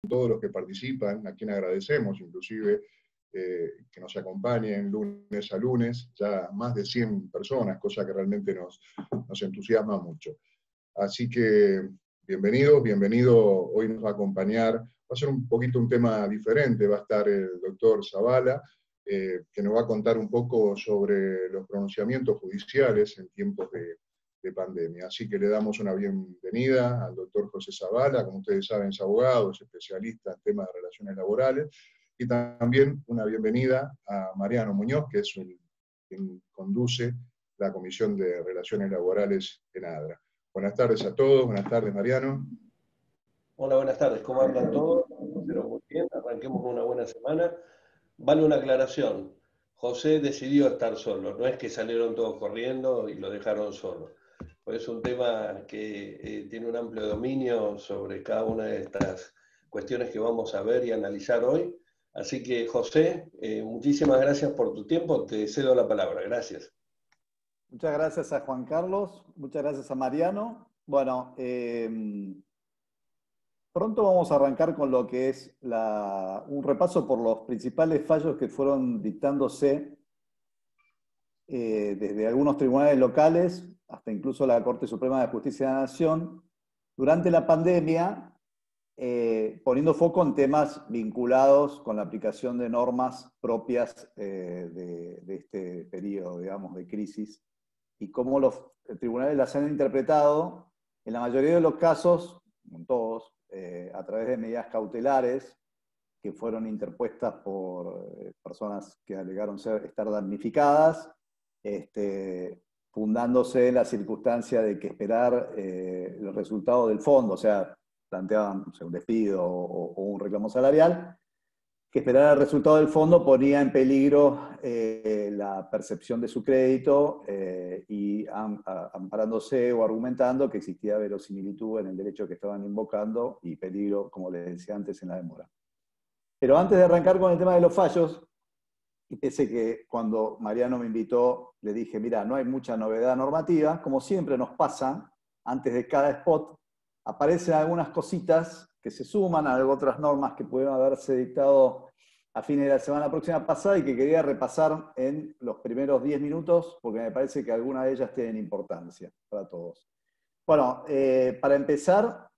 todos los que participan, a quien agradecemos inclusive que nos acompañen lunes a lunes, ya más de 100 personas, cosa que realmente nos entusiasma mucho. Así que bienvenido, hoy nos va a acompañar, va a ser un poquito un tema diferente, va a estar el doctor Zavala, que nos va a contar un poco sobre los pronunciamientos judiciales en tiempos de pandemia. Así que le damos una bienvenida al doctor José Zavala, como ustedes saben es abogado, es especialista en temas de relaciones laborales, y también una bienvenida a Mariano Muñoz, que es quien conduce la Comisión de Relaciones Laborales en ADRA. Buenas tardes a todos, buenas tardes Mariano. Hola, buenas tardes, ¿cómo andan todos? Pero muy bien, arranquemos con una buena semana. Vale una aclaración, José decidió estar solo, no es que salieron todos corriendo y lo dejaron solo. Pues es un tema que tiene un amplio dominio sobre cada una de estas cuestiones que vamos a ver y analizar hoy. Así que José, muchísimas gracias por tu tiempo, te cedo la palabra, gracias. Muchas gracias a Juan Carlos, muchas gracias a Mariano. Bueno, pronto vamos a arrancar con lo que es un repaso por los principales fallos que fueron dictándose desde algunos tribunales locales hasta incluso la Corte Suprema de Justicia de la Nación durante la pandemia, poniendo foco en temas vinculados con la aplicación de normas propias de este periodo, digamos, de crisis, y cómo los tribunales las han interpretado, en la mayoría de los casos, en todos, a través de medidas cautelares que fueron interpuestas por personas que alegaron estar damnificadas, fundándose en la circunstancia de que esperar el resultado del fondo, o sea, planteaban un despido o un reclamo salarial, que esperar el resultado del fondo ponía en peligro la percepción de su crédito y amparándose o argumentando que existía verosimilitud en el derecho que estaban invocando y peligro, como les decía antes, en la demora. Pero antes de arrancar con el tema de los fallos, y pese que cuando Mariano me invitó, le dije, mira, no hay mucha novedad normativa, como siempre nos pasa, antes de cada spot, aparecen algunas cositas que se suman a otras normas que pudieron haberse dictado a fines de la semana próxima pasada y que quería repasar en los primeros 10 minutos, porque me parece que algunas de ellas tienen importancia para todos. Bueno, para empezar,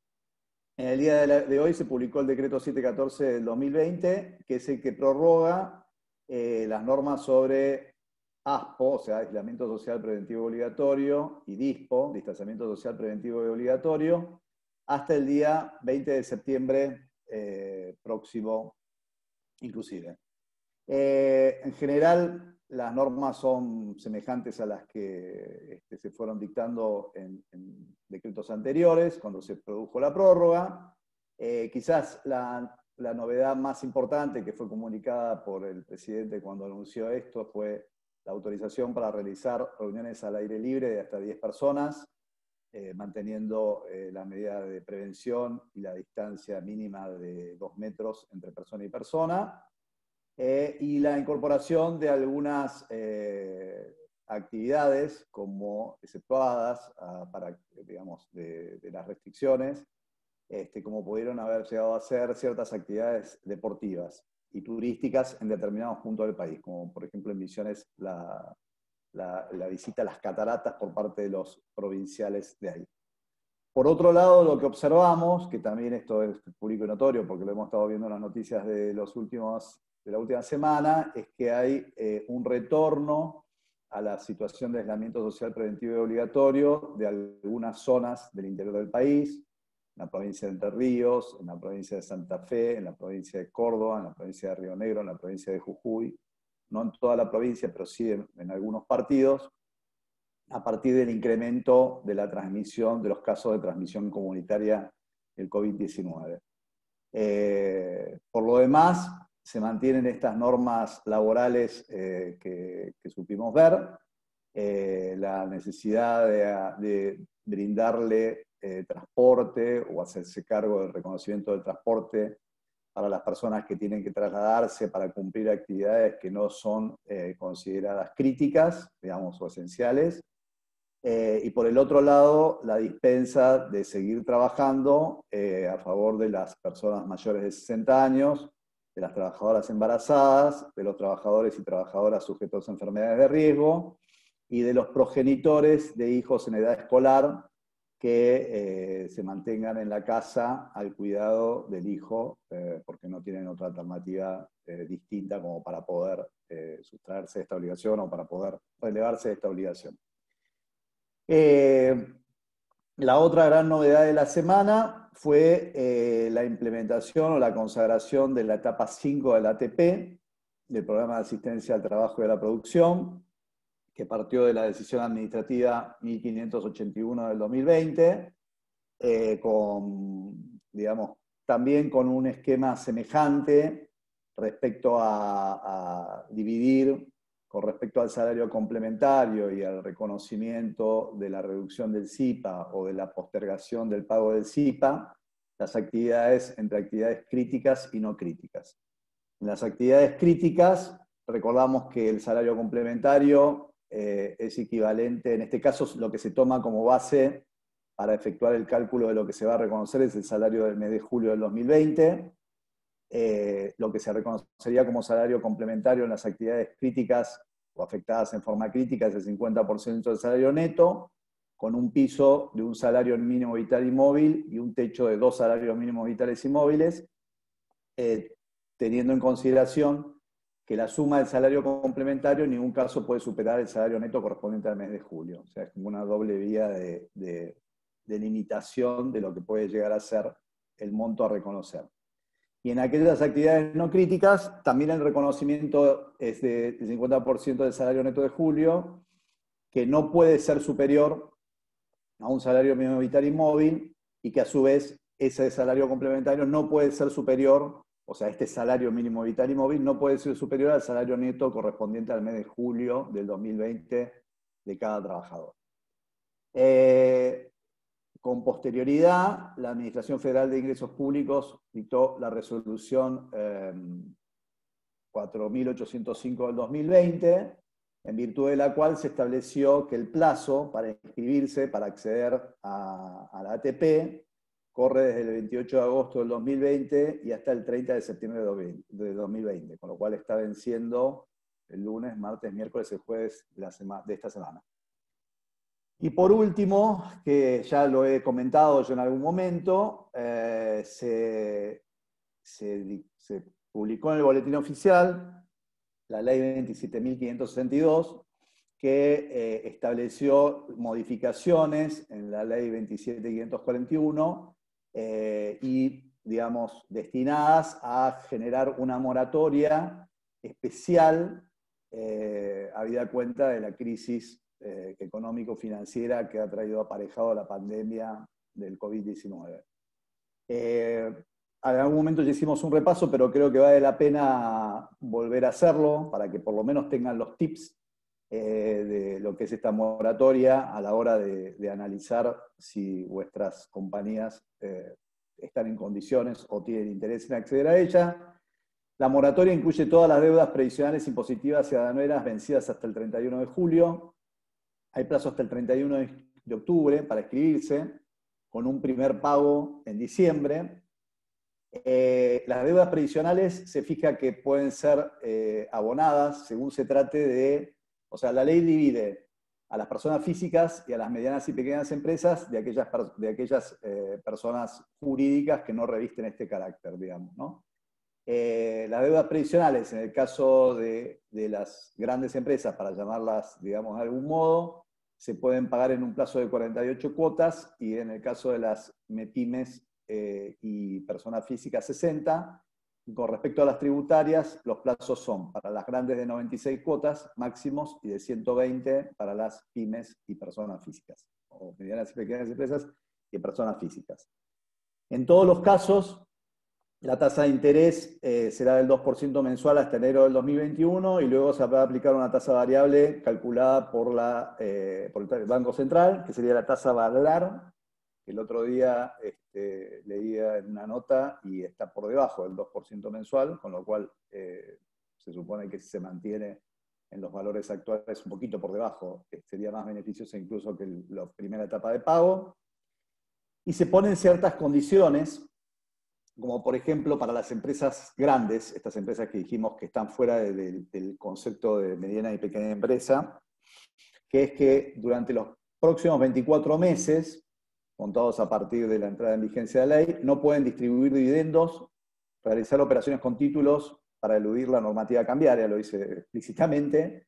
en el día de hoy se publicó el decreto 714 del 2020, que es el que prorroga las normas sobre ASPO, o sea, aislamiento social preventivo obligatorio, y DISPO, distanciamiento social preventivo y obligatorio, hasta el día 20 de septiembre próximo, inclusive. En general, las normas son semejantes a las que se fueron dictando en decretos anteriores, cuando se produjo la prórroga. Quizás la novedad más importante que fue comunicada por el presidente cuando anunció esto fue la autorización para realizar reuniones al aire libre de hasta 10 personas, manteniendo la medida de prevención y la distancia mínima de 2 metros entre persona y persona. Y la incorporación de algunas actividades como exceptuadas para, digamos, de las restricciones, como pudieron haber llegado a ser ciertas actividades deportivas y turísticas en determinados puntos del país, como por ejemplo en Misiones la visita a las cataratas por parte de los provinciales de ahí. Por otro lado, lo que observamos, que también esto es público y notorio porque lo hemos estado viendo en las noticias de la última semana, es que hay un retorno a la situación de aislamiento social preventivo y obligatorio de algunas zonas del interior del país, en la provincia de Entre Ríos, en la provincia de Santa Fe, en la provincia de Córdoba, en la provincia de Río Negro, en la provincia de Jujuy, no en toda la provincia, pero sí en algunos partidos, a partir del incremento de la transmisión, de los casos de transmisión comunitaria del COVID-19. Por lo demás, se mantienen estas normas laborales que supimos ver, la necesidad de brindarle transporte o hacerse cargo del reconocimiento del transporte para las personas que tienen que trasladarse para cumplir actividades que no son consideradas críticas, digamos, o esenciales, Y por el otro lado, la dispensa de seguir trabajando a favor de las personas mayores de 60 años, de las trabajadoras embarazadas, de los trabajadores y trabajadoras sujetos a enfermedades de riesgo y de los progenitores de hijos en edad escolar que se mantengan en la casa al cuidado del hijo porque no tienen otra alternativa distinta como para poder sustraerse de esta obligación o para poder relevarse de esta obligación. La otra gran novedad de la semana fue la implementación o la consagración de la etapa 5 del ATP, del Programa de Asistencia al Trabajo y a la Producción, que partió de la decisión administrativa 1581 del 2020, también con un esquema semejante respecto a dividir con respecto al salario complementario y al reconocimiento de la reducción del SIPA o de la postergación del pago del SIPA, las actividades entre actividades críticas y no críticas. En las actividades críticas, recordamos que el salario complementario es equivalente, en este caso lo que se toma como base para efectuar el cálculo de lo que se va a reconocer es el salario del mes de julio del 2020, lo que se reconocería como salario complementario en las actividades críticas o afectadas en forma crítica es el 50% del salario neto, con un piso de un salario mínimo vital y móvil y un techo de 2 salarios mínimos vitales y móviles, teniendo en consideración que la suma del salario complementario en ningún caso puede superar el salario neto correspondiente al mes de julio. O sea, es como una doble vía de limitación de lo que puede llegar a ser el monto a reconocer. Y en aquellas actividades no críticas, también el reconocimiento es del 50% del salario neto de julio, que no puede ser superior a un salario mínimo vital y móvil, y que a su vez ese salario complementario no puede ser superior, o sea, este salario mínimo vital y móvil no puede ser superior al salario neto correspondiente al mes de julio del 2020 de cada trabajador. Con posterioridad, la Administración Federal de Ingresos Públicos dictó la resolución 4.805 del 2020, en virtud de la cual se estableció que el plazo para inscribirse, para acceder a la ATP, corre desde el 28 de agosto del 2020 y hasta el 30 de septiembre de 2020, con lo cual está venciendo el lunes, martes, miércoles y jueves de esta semana. Y por último, que ya lo he comentado yo en algún momento, se publicó en el Boletín Oficial la Ley 27.562, que estableció modificaciones en la Ley 27.541 y, digamos, destinadas a generar una moratoria especial habida cuenta de la crisis económico-financiera que ha traído aparejado la pandemia del COVID-19. En algún momento ya hicimos un repaso, pero creo que vale la pena volver a hacerlo para que por lo menos tengan los tips de lo que es esta moratoria a la hora de analizar si vuestras compañías están en condiciones o tienen interés en acceder a ella. La moratoria incluye todas las deudas previsionales impositivas y aduaneras vencidas hasta el 31 de julio. Hay plazo hasta el 31 de octubre para inscribirse, con un primer pago en diciembre. Las deudas previsionales se fija que pueden ser abonadas según se trate de... O sea, la ley divide a las personas físicas y a las medianas y pequeñas empresas de aquellas personas jurídicas que no revisten este carácter, digamos, ¿no? Las deudas previsionales, en el caso de las grandes empresas, para llamarlas, digamos, de algún modo, se pueden pagar en un plazo de 48 cuotas y en el caso de las MIPYMES y personas físicas 60. Con respecto a las tributarias, los plazos son para las grandes de 96 cuotas máximos y de 120 para las pymes y personas físicas, o medianas y pequeñas empresas y personas físicas. En todos los casos, la tasa de interés será del 2% mensual hasta enero del 2021 y luego se va a aplicar una tasa variable calculada por el Banco Central, que sería la tasa VALAR, que el otro día leía en una nota y está por debajo del 2% mensual, con lo cual se supone que si se mantiene en los valores actuales un poquito por debajo, sería más beneficiosa incluso que la primera etapa de pago. Y se ponen ciertas condiciones, como por ejemplo para las empresas grandes, estas empresas que dijimos que están fuera del concepto de mediana y pequeña empresa, que es que durante los próximos 24 meses, contados a partir de la entrada en vigencia de la ley, no pueden distribuir dividendos, realizar operaciones con títulos para eludir la normativa cambiaria, lo dice explícitamente,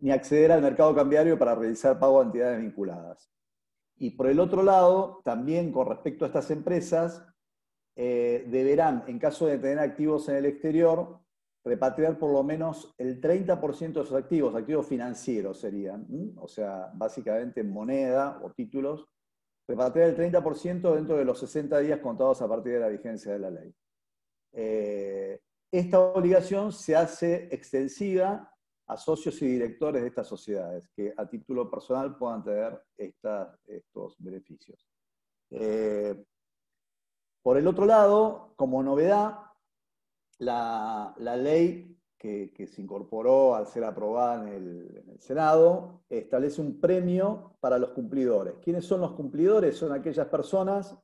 ni acceder al mercado cambiario para realizar pago a entidades vinculadas. Y por el otro lado, también con respecto a estas empresas, deberán, en caso de tener activos en el exterior, repatriar por lo menos el 30% de sus activos, activos financieros serían, o sea, básicamente moneda o títulos, repatriar el 30% dentro de los 60 días contados a partir de la vigencia de la ley. Esta obligación se hace extensiva a socios y directores de estas sociedades, que a título personal puedan tener estos beneficios. Por el otro lado, como novedad, la ley que se incorporó al ser aprobada en el Senado establece un premio para los cumplidores. ¿Quiénes son los cumplidores? Son aquellas personas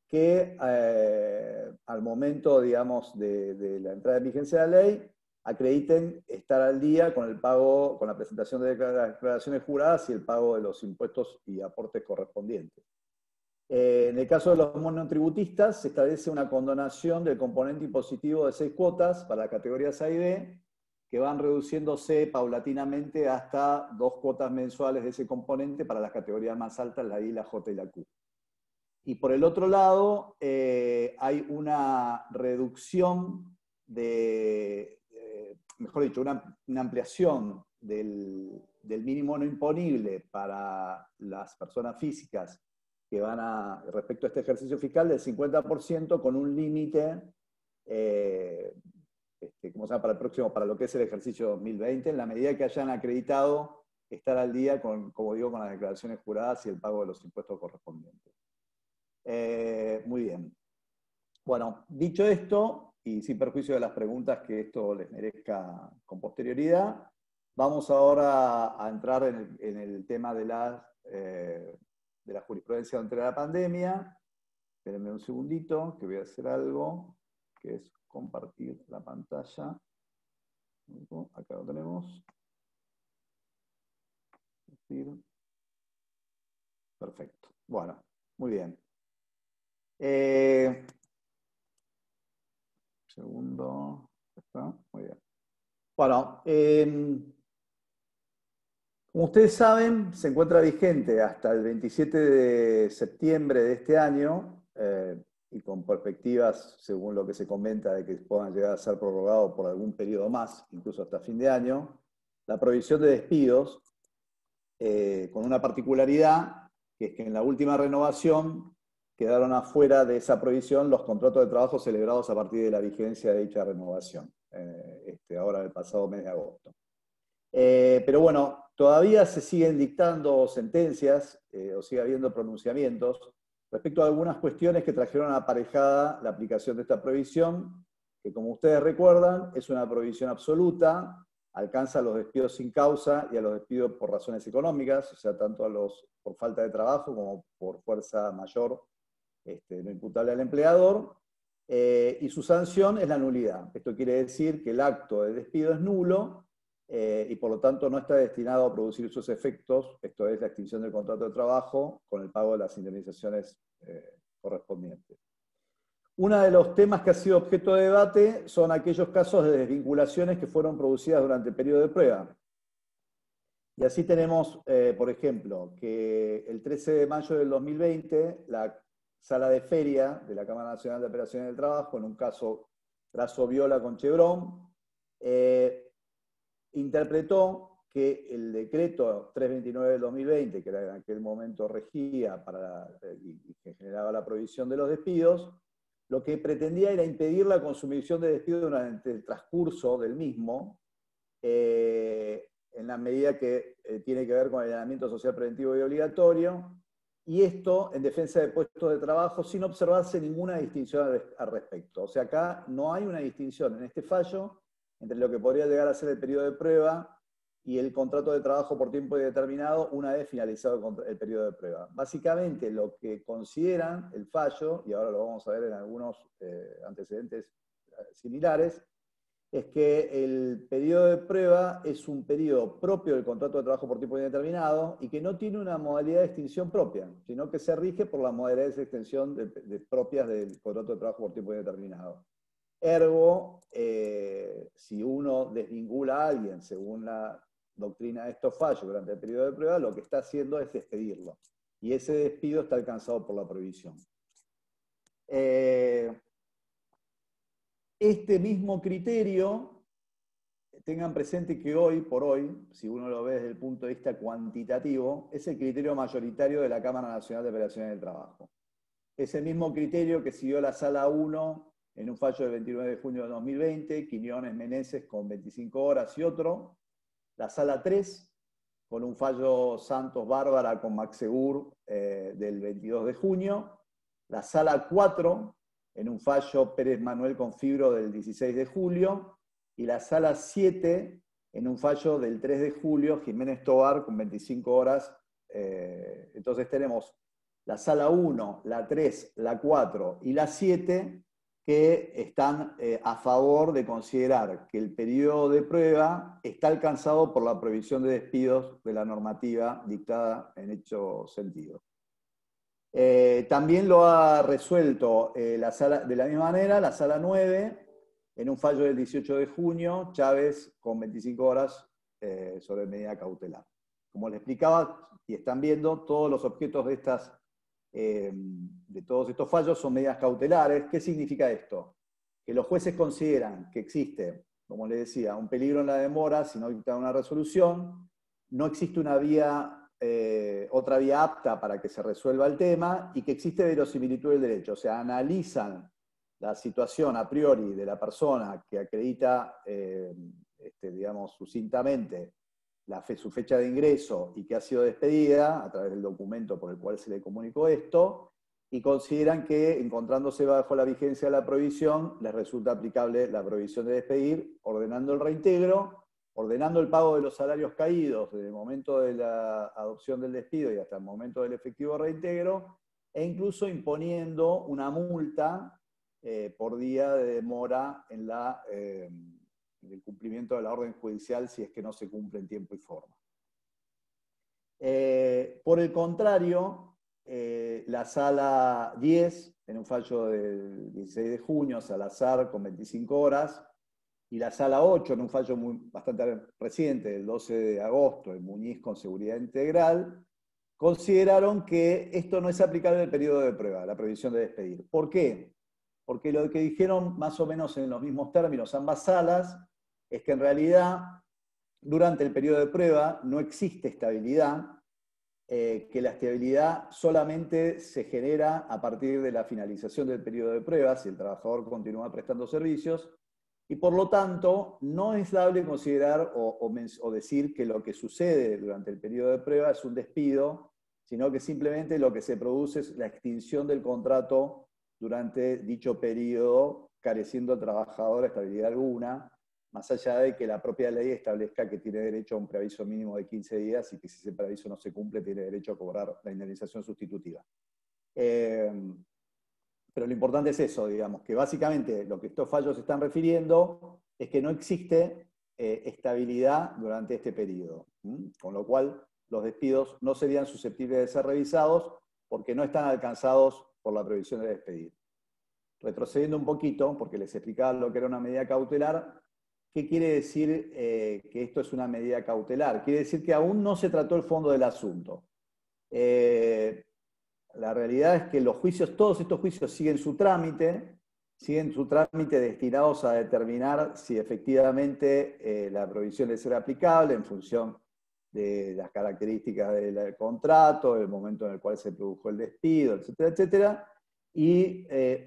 que al momento, digamos, de la entrada en vigencia de la ley, acrediten estar al día con el pago, con la presentación de las declaraciones juradas y el pago de los impuestos y aportes correspondientes. En el caso de los monotributistas, se establece una condonación del componente impositivo de 6 cuotas para las categorías A y B, que van reduciéndose paulatinamente hasta 2 cuotas mensuales de ese componente para las categorías más altas, la I, la J y la Q. Y por el otro lado, hay una reducción mejor dicho, una ampliación del mínimo no imponible para las personas físicas que van respecto a este ejercicio fiscal del 50% con un límite, ¿cómo se llama? Para lo que es el ejercicio 2020, en la medida que hayan acreditado estar al día con, como digo, con las declaraciones juradas y el pago de los impuestos correspondientes. Muy bien. Bueno, dicho esto, y sin perjuicio de las preguntas que esto les merezca con posterioridad, vamos ahora a entrar en el tema de la jurisprudencia ante la pandemia. Espérenme un segundito, que voy a hacer algo, que es compartir la pantalla. Acá lo tenemos. Perfecto. Bueno, muy bien. Segundo. ¿Está? Muy bien. Bueno, como ustedes saben, se encuentra vigente hasta el 27 de septiembre de este año, y con perspectivas, según lo que se comenta, de que puedan llegar a ser prorrogados por algún periodo más, incluso hasta fin de año, la prohibición de despidos, con una particularidad, que es que en la última renovación quedaron afuera de esa prohibición los contratos de trabajo celebrados a partir de la vigencia de dicha renovación, ahora del pasado mes de agosto. Pero bueno, todavía se siguen dictando sentencias, o sigue habiendo pronunciamientos respecto a algunas cuestiones que trajeron aparejada la aplicación de esta prohibición, que como ustedes recuerdan, es una prohibición absoluta, alcanza a los despidos sin causa y a los despidos por razones económicas, o sea, tanto por falta de trabajo como por fuerza mayor no imputable al empleador, y su sanción es la nulidad. Esto quiere decir que el acto de despido es nulo, y por lo tanto no está destinado a producir sus efectos, esto es la extinción del contrato de trabajo con el pago de las indemnizaciones correspondientes. Uno de los temas que ha sido objeto de debate son aquellos casos de desvinculaciones que fueron producidas durante el periodo de prueba. Y así tenemos, por ejemplo, que el 13 de mayo del 2020, la Sala de Feria de la Cámara Nacional de Operaciones del Trabajo, en un caso Grasso Viola con Chevron, interpretó que el decreto 329 del 2020, que en aquel momento regía y que generaba la prohibición de los despidos, lo que pretendía era impedir la consumición de despidos durante el transcurso del mismo, en la medida que tiene que ver con el allanamiento social preventivo y obligatorio, y esto en defensa de puestos de trabajo sin observarse ninguna distinción al respecto. O sea, acá no hay una distinción en este fallo entre lo que podría llegar a ser el periodo de prueba y el contrato de trabajo por tiempo indeterminado una vez finalizado el periodo de prueba. Básicamente lo que consideran el fallo, y ahora lo vamos a ver en algunos antecedentes similares, es que el periodo de prueba es un periodo propio del contrato de trabajo por tiempo indeterminado y que no tiene una modalidad de extinción propia, sino que se rige por las modalidades de extensión propias del contrato de trabajo por tiempo indeterminado. Ergo, si uno desvincula a alguien según la doctrina de estos fallos durante el periodo de prueba, lo que está haciendo es despedirlo. Y ese despido está alcanzado por la prohibición. Este mismo criterio, tengan presente que hoy por hoy, si uno lo ve desde el punto de vista cuantitativo, es el criterio mayoritario de la Cámara Nacional de Operaciones del Trabajo. Ese mismo criterio que siguió la Sala 1 en un fallo del 29 de junio de 2020, Quiñones Meneses con 25 horas y otro, la Sala 3 con un fallo Santos Bárbara con Maxegur del 22 de junio, la Sala 4 en un fallo Pérez Manuel con Fibro del 16 de julio, y la Sala 7 en un fallo del 3 de julio, Jiménez Tobar con 25 horas. Entonces tenemos la Sala 1, la 3, la 4 y la 7 que están a favor de considerar que el periodo de prueba está alcanzado por la prohibición de despidos de la normativa dictada en hecho sentido. También lo ha resuelto de la misma manera la Sala 9, en un fallo del 18 de junio, Chávez con 25 horas sobre medida cautelar. Como les explicaba, y están viendo, todos los objetos de todos estos fallos son medidas cautelares. ¿Qué significa esto? Que los jueces consideran que existe, como les decía, un peligro en la demora si no dictan una resolución, no existe una vía otra vía apta para que se resuelva el tema y que existe verosimilitud del derecho. O sea, analizan la situación a priori de la persona que acredita, digamos, sucintamente su fecha de ingreso y que ha sido despedida a través del documento por el cual se le comunicó esto, y consideran que, encontrándose bajo la vigencia de la prohibición, les resulta aplicable la prohibición de despedir, ordenando el reintegro, ordenando el pago de los salarios caídos desde el momento de la adopción del despido y hasta el momento del efectivo reintegro, e incluso imponiendo una multa por día de demora en el cumplimiento de la orden judicial si es que no se cumple en tiempo y forma. Por el contrario, la Sala 10, en un fallo del 16 de junio, Salazar con 25 horas, y la Sala 8, en un fallo bastante reciente, del 12 de agosto, en Muñiz con seguridad integral, consideraron que esto no es aplicable al periodo de prueba, la prohibición de despedir. ¿Por qué? Porque lo que dijeron más o menos en los mismos términos ambas salas es que en realidad durante el periodo de prueba no existe estabilidad, que la estabilidad solamente se genera a partir de la finalización del periodo de prueba, si el trabajador continúa prestando servicios, y por lo tanto no es dable considerar o decir que lo que sucede durante el periodo de prueba es un despido, sino que simplemente lo que se produce es la extinción del contrato durante dicho periodo, careciendo al trabajador estabilidad alguna, más allá de que la propia ley establezca que tiene derecho a un preaviso mínimo de 15 días y que si ese preaviso no se cumple tiene derecho a cobrar la indemnización sustitutiva. Pero lo importante es eso, digamos, que básicamente lo que estos fallos se están refiriendo es que no existe estabilidad durante este periodo, con lo cual los despidos no serían susceptibles de ser revisados porque no están alcanzados por la prohibición de despedir. Retrocediendo un poquito, porque les explicaba lo que era una medida cautelar, ¿qué quiere decir que esto es una medida cautelar? Quiere decir que aún no se trató el fondo del asunto. La realidad es que los juicios, todos estos juicios siguen su trámite destinados a determinar si efectivamente la prohibición debe ser aplicable en función de las características del contrato, el momento en el cual se produjo el despido, etcétera, etcétera. Y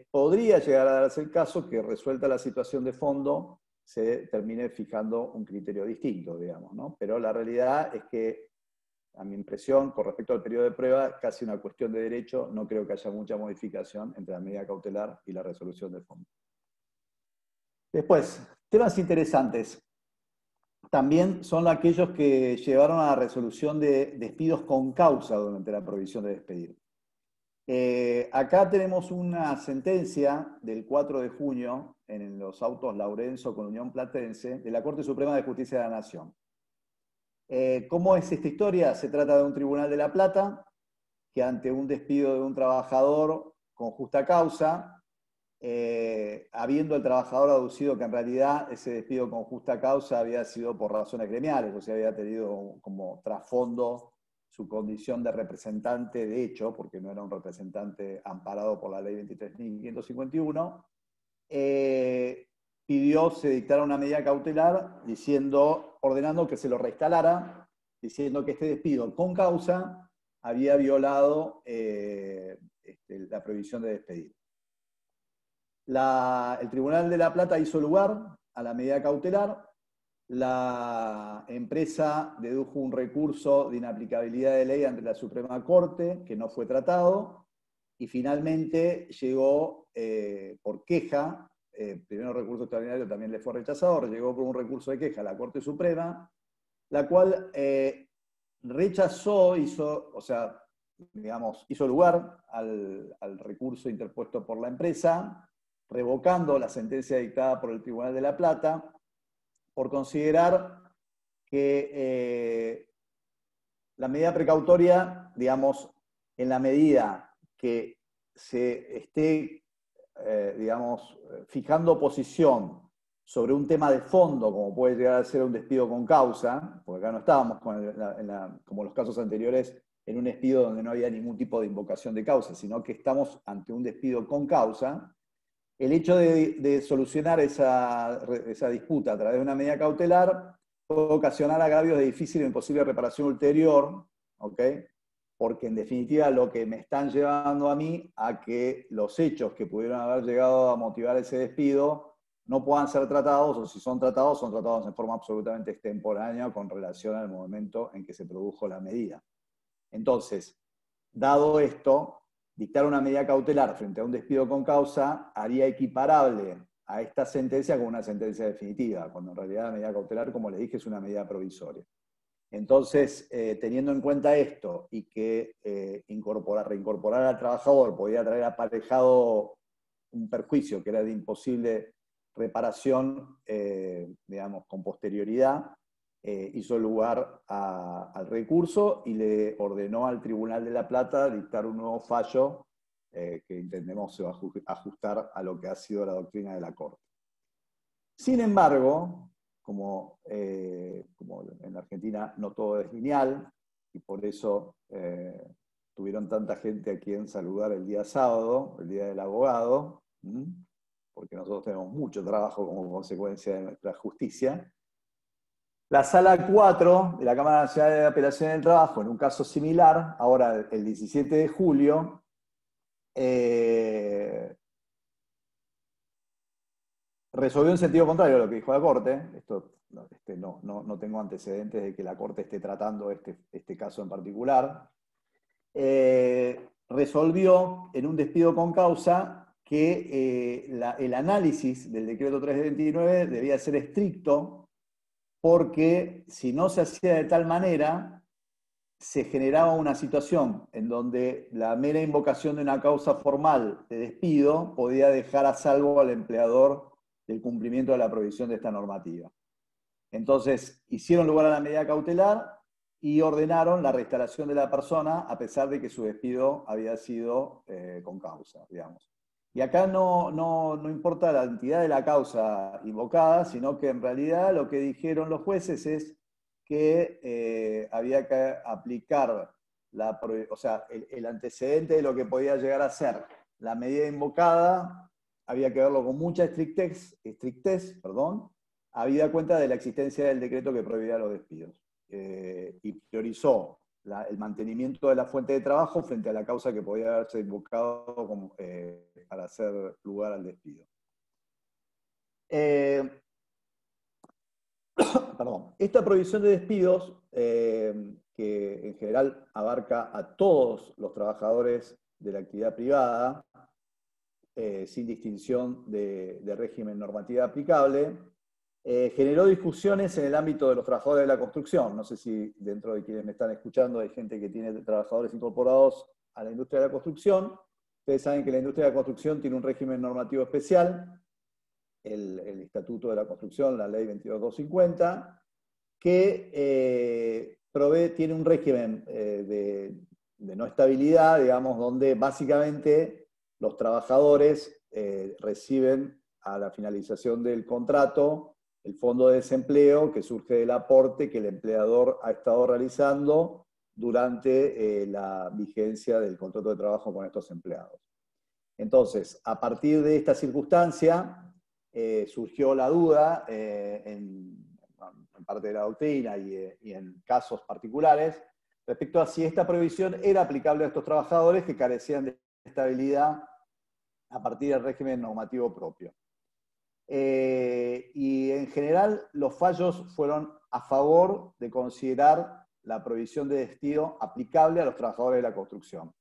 podría llegar a darse el caso que, resuelta la situación de fondo, se termine fijando un criterio distinto, digamos, ¿no? Pero la realidad es que, a mi impresión, con respecto al periodo de prueba, casi una cuestión de derecho, no creo que haya mucha modificación entre la medida cautelar y la resolución del fondo. Después, temas interesantes. también son aquellos que llevaron a la resolución de despidos con causa durante la prohibición de despedir. Acá tenemos una sentencia del 4 de junio en los autos Laurenzo con Unión Platense de la Corte Suprema de Justicia de la Nación. ¿Cómo es esta historia? Se trata de un tribunal de La Plata que ante un despido de un trabajador con justa causa, habiendo el trabajador aducido que en realidad ese despido con justa causa había sido por razones gremiales, o sea, había tenido como trasfondo su condición de representante de hecho, porque no era un representante amparado por la ley 23.551, pidió se dictara una medida cautelar ordenando que se lo reinstalara, diciendo que este despido con causa había violado la prohibición de despedir. El Tribunal de La Plata hizo lugar a la medida cautelar. La empresa dedujo un recurso de inaplicabilidad de ley ante la Suprema Corte, que no fue tratado, y finalmente llegó por queja, primero recurso extraordinario también le fue rechazado, llegó por un recurso de queja a la Corte Suprema, la cual rechazó, hizo lugar al recurso interpuesto por la empresa, revocando la sentencia dictada por el Tribunal de La Plata, por considerar que la medida precautoria, digamos, en la medida que se esté, fijando posición sobre un tema de fondo, como puede llegar a ser un despido con causa, porque acá no estábamos como en los casos anteriores, en un despido donde no había ningún tipo de invocación de causa, sino que estamos ante un despido con causa. El hecho de solucionar esa disputa a través de una medida cautelar puede ocasionar agravios de difícil o imposible reparación ulterior, ¿ok? Porque en definitiva lo que me están llevando a mí a que los hechos que pudieron haber llegado a motivar ese despido no puedan ser tratados, o si son tratados en forma absolutamente extemporánea con relación al momento en que se produjo la medida. Entonces, dado esto, dictar una medida cautelar frente a un despido con causa haría equiparable a esta sentencia con una sentencia definitiva, cuando en realidad la medida cautelar, como les dije, es una medida provisoria. Entonces, teniendo en cuenta esto y que reincorporar al trabajador podía traer aparejado un perjuicio que era de imposible reparación, con posterioridad, hizo lugar al recurso y le ordenó al Tribunal de La Plata dictar un nuevo fallo que entendemos se va a ajustar a lo que ha sido la doctrina de la Corte. Sin embargo, como en Argentina no todo es lineal, y por eso tuvieron tanta gente a quien saludar el día sábado, el Día del Abogado, porque nosotros tenemos mucho trabajo como consecuencia de nuestra justicia. La Sala 4 de la Cámara Nacional de Apelación del Trabajo, en un caso similar, ahora el 17 de julio, resolvió en sentido contrario a lo que dijo la Corte. No tengo antecedentes de que la Corte esté tratando este caso en particular. Resolvió en un despido con causa que el análisis del decreto 329 debía ser estricto, porque si no se hacía de tal manera, se generaba una situación en donde la mera invocación de una causa formal de despido podía dejar a salvo al empleador del cumplimiento de la prohibición de esta normativa. Entonces, hicieron lugar a la medida cautelar y ordenaron la reinstalación de la persona a pesar de que su despido había sido con causa, digamos. Y acá no importa la entidad de la causa invocada, sino que en realidad lo que dijeron los jueces es que había que aplicar el antecedente de lo que podía llegar a ser la medida invocada, había que verlo con mucha estrictez, habida cuenta de la existencia del decreto que prohibía los despidos. Y priorizó el mantenimiento de la fuente de trabajo frente a la causa que podía haberse invocado para hacer lugar al despido. Esta prohibición de despidos, que en general abarca a todos los trabajadores de la actividad privada, sin distinción de régimen normativo aplicable, generó discusiones en el ámbito de los trabajadores de la construcción. No sé si dentro de quienes me están escuchando hay gente que tiene trabajadores incorporados a la industria de la construcción. Ustedes saben que la industria de la construcción tiene un régimen normativo especial, el Estatuto de la Construcción, la Ley 22250, que tiene un régimen de no estabilidad, digamos, donde básicamente los trabajadores reciben a la finalización del contrato el fondo de desempleo que surge del aporte que el empleador ha estado realizando durante la vigencia del contrato de trabajo con estos empleados. Entonces, a partir de esta circunstancia, surgió la duda en parte de la doctrina y en casos particulares respecto a si esta prohibición era aplicable a estos trabajadores que carecían de estabilidad a partir del régimen normativo propio. Y en general los fallos fueron a favor de considerar la prohibición de despido aplicable a los trabajadores de la construcción.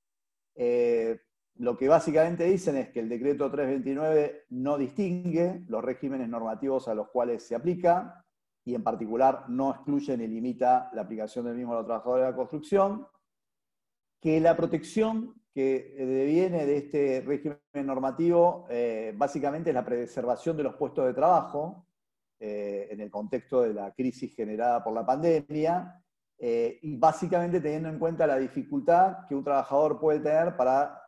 Lo que básicamente dicen es que el decreto 329 no distingue los regímenes normativos a los cuales se aplica, y en particular no excluye ni limita la aplicación del mismo a los trabajadores de la construcción, que la protección que deviene de este régimen normativo básicamente es la preservación de los puestos de trabajo en el contexto de la crisis generada por la pandemia, y básicamente teniendo en cuenta la dificultad que un trabajador puede tener para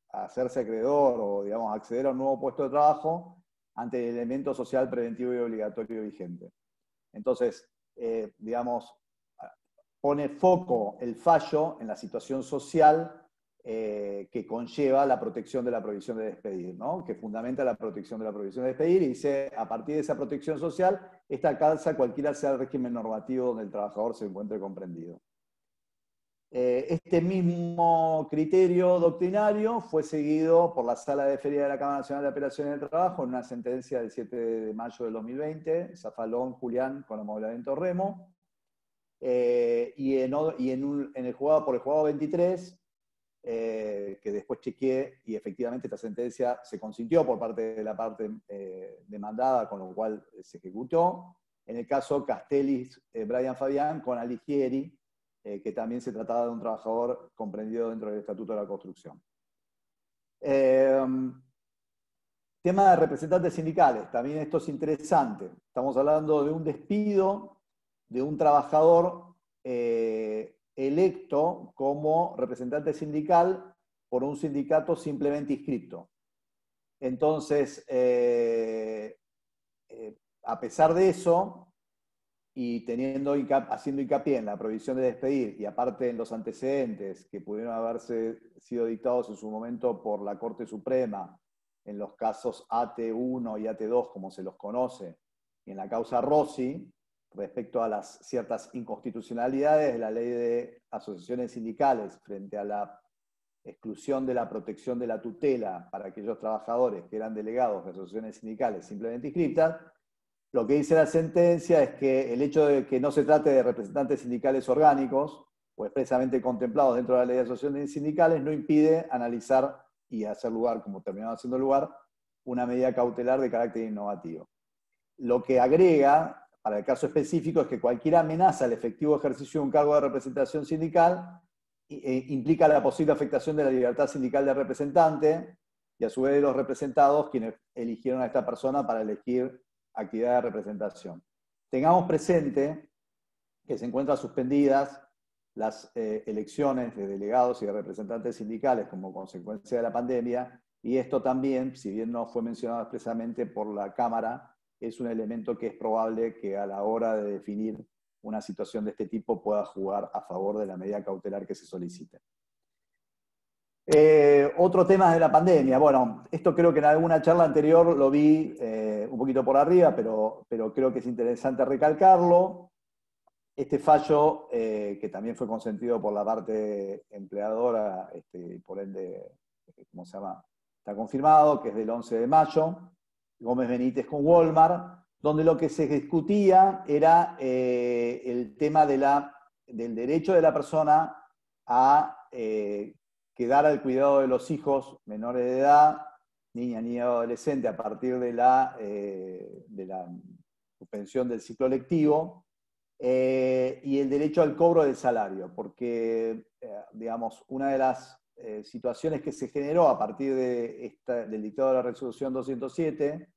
hacerse acreedor o, digamos, acceder a un nuevo puesto de trabajo ante el elemento social preventivo y obligatorio vigente. Entonces, digamos, pone foco el fallo en la situación social que conlleva la protección de la prohibición de despedir, ¿no? Que fundamenta la protección de la prohibición de despedir y dice, a partir de esa protección social, esta calza cualquiera sea el régimen normativo donde el trabajador se encuentre comprendido. Este mismo criterio doctrinario fue seguido por la Sala de Feria de la Cámara Nacional de Apelaciones del Trabajo en una sentencia del 7 de mayo del 2020, Zafalón, Julián, con amoblamiento Remo, y en el juzgado, por el juzgado 23, que después chequeé, y efectivamente esta sentencia se consintió por parte de la parte demandada, con lo cual se ejecutó. En el caso Castellis, Brian Fabián, con Alighieri, que también se trataba de un trabajador comprendido dentro del Estatuto de la Construcción. Tema de representantes sindicales, también esto es interesante. Estamos hablando de un despido de un trabajador electo como representante sindical por un sindicato simplemente inscripto. Entonces, a pesar de eso, y haciendo hincapié en la prohibición de despedir, y aparte en los antecedentes que pudieron haberse sido dictados en su momento por la Corte Suprema, en los casos AT1 y AT2, como se los conoce, y en la causa Rossi, respecto a las ciertas inconstitucionalidades de la ley de asociaciones sindicales frente a la exclusión de la protección de la tutela para aquellos trabajadores que eran delegados de asociaciones sindicales simplemente inscritas, lo que dice la sentencia es que el hecho de que no se trate de representantes sindicales orgánicos o expresamente contemplados dentro de la ley de asociaciones sindicales no impide analizar y hacer lugar, como terminaba haciendo lugar, una medida cautelar de carácter innovativo. Lo que agrega, para el caso específico, es que cualquier amenaza al efectivo ejercicio de un cargo de representación sindical implica la posible afectación de la libertad sindical del representante y a su vez de los representados quienes eligieron a esta persona para elegir actividad de representación. Tengamos presente que se encuentran suspendidas las elecciones de delegados y de representantes sindicales como consecuencia de la pandemia, y esto también, si bien no fue mencionado expresamente por la Cámara, es un elemento que es probable que a la hora de definir una situación de este tipo pueda jugar a favor de la medida cautelar que se solicite. Otro tema de la pandemia. Bueno, esto creo que en alguna charla anterior lo vi un poquito por arriba, pero creo que es interesante recalcarlo. Este fallo, que también fue consentido por la parte empleadora, por ende, ¿cómo se llama? Está confirmado, que es del 11 de mayo, Gómez Benítez con Walmart, donde lo que se discutía era el tema del derecho de la persona a quedar al cuidado de los hijos menores de edad, niña, niño, adolescente, a partir de la suspensión del ciclo lectivo, y el derecho al cobro del salario, porque, digamos, una de las situaciones que se generó a partir del dictado de la resolución 207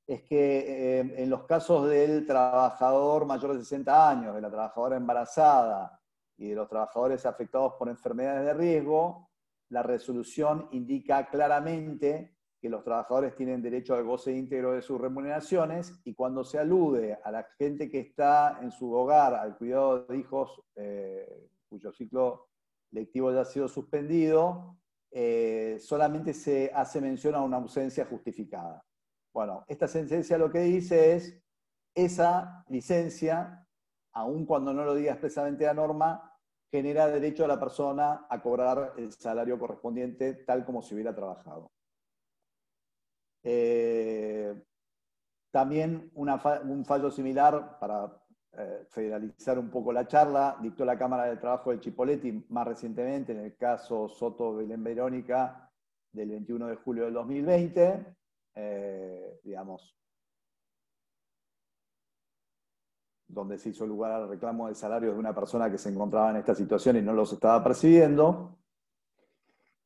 es que en los casos del trabajador mayor de 60 años, de la trabajadora embarazada y de los trabajadores afectados por enfermedades de riesgo, la resolución indica claramente que los trabajadores tienen derecho al goce íntegro de sus remuneraciones, y cuando se alude a la gente que está en su hogar al cuidado de hijos cuyo ciclo lectivo ya ha sido suspendido, solamente se hace mención a una ausencia justificada. Bueno, esta sentencia lo que dice es, esa licencia, aun cuando no lo diga expresamente la norma, genera derecho a la persona a cobrar el salario correspondiente tal como si hubiera trabajado. También un fallo similar, para federalizar un poco la charla, dictó la Cámara del Trabajo del Chipoleti más recientemente, en el caso Soto Belén Verónica, del 21 de julio del 2020, digamos, donde se hizo lugar al reclamo de salario de una persona que se encontraba en esta situación y no los estaba percibiendo.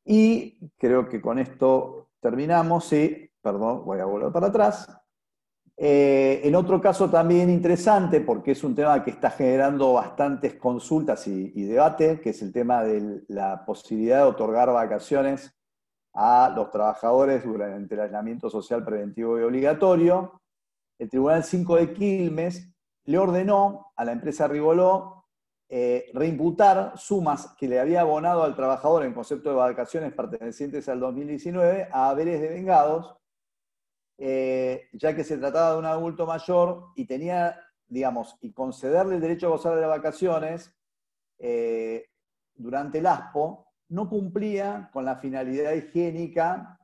Y creo que con esto terminamos. Sí, perdón, voy a volver para atrás. En otro caso también interesante, porque es un tema que está generando bastantes consultas y debate, que es el tema de la posibilidad de otorgar vacaciones a los trabajadores durante el aislamiento social preventivo y obligatorio. El Tribunal 5 de Quilmes le ordenó a la empresa Rigoló reimputar sumas que le había abonado al trabajador en concepto de vacaciones pertenecientes al 2019 a haberes devengados, ya que se trataba de un adulto mayor y tenía, digamos, y concederle el derecho a gozar de las vacaciones durante el ASPO no cumplía con la finalidad higiénica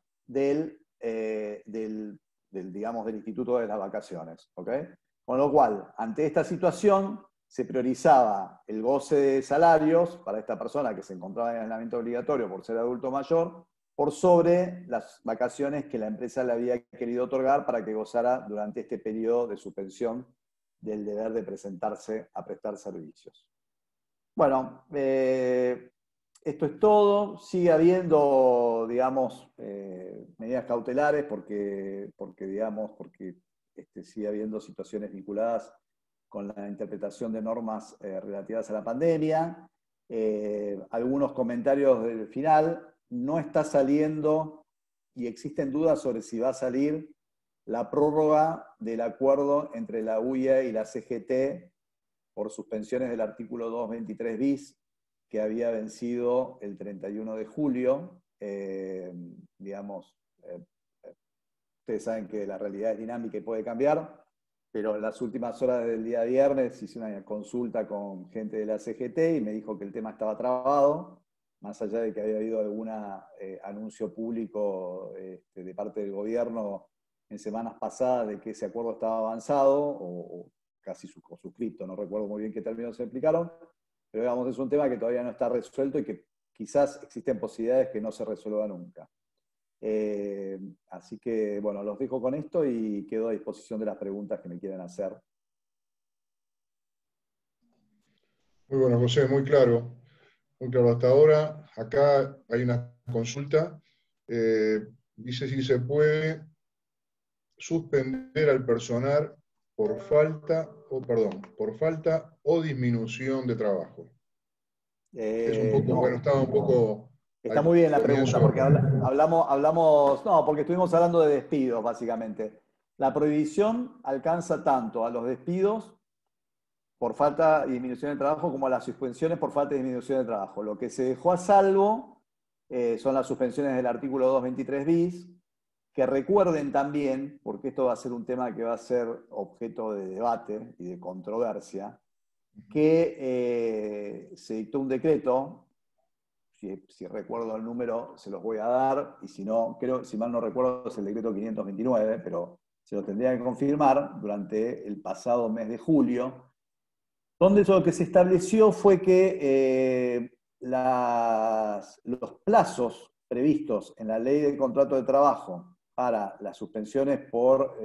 digamos, del Instituto de las Vacaciones. ¿Okay? Con lo cual, ante esta situación, se priorizaba el goce de salarios para esta persona que se encontraba en aislamiento obligatorio por ser adulto mayor, por sobre las vacaciones que la empresa le había querido otorgar para que gozara durante este periodo de suspensión del deber de presentarse a prestar servicios. Bueno, esto es todo. Sigue habiendo, digamos, medidas cautelares porque sigue habiendo situaciones vinculadas con la interpretación de normas relativas a la pandemia. Algunos comentarios del final. No está saliendo y existen dudas sobre si va a salir la prórroga del acuerdo entre la UIA y la CGT por suspensiones del artículo 223 bis, que había vencido el 31 de julio. Ustedes saben que la realidad es dinámica y puede cambiar, pero en las últimas horas del día viernes hice una consulta con gente de la CGT y me dijo que el tema estaba trabado, más allá de que había habido algún anuncio público de parte del gobierno en semanas pasadas de que ese acuerdo estaba avanzado, o casi suscrito, no recuerdo muy bien qué términos se explicaron, pero digamos, es un tema que todavía no está resuelto y que quizás existen posibilidades que no se resuelva nunca. Así que, bueno, los dejo con esto y quedo a disposición de las preguntas que me quieran hacer. Muy bueno, José, muy claro hasta ahora. Acá hay una consulta. Dice si se puede suspender al personal por falta o disminución de trabajo. Es un poco, No. bueno, estaba un poco... Está muy bien la pregunta, porque hablamos, no, porque estuvimos hablando de despidos, básicamente. La prohibición alcanza tanto a los despidos por falta y disminución de trabajo como a las suspensiones por falta y disminución de trabajo. Lo que se dejó a salvo son las suspensiones del artículo 223 bis, que recuerden también, porque esto va a ser un tema que va a ser objeto de debate y de controversia, que se dictó un decreto. Si recuerdo el número, se los voy a dar, y si no, creo, si mal no recuerdo, es el decreto 529, pero se lo tendría que confirmar durante el pasado mes de julio, donde lo que se estableció fue que los plazos previstos en la ley del contrato de trabajo para las suspensiones por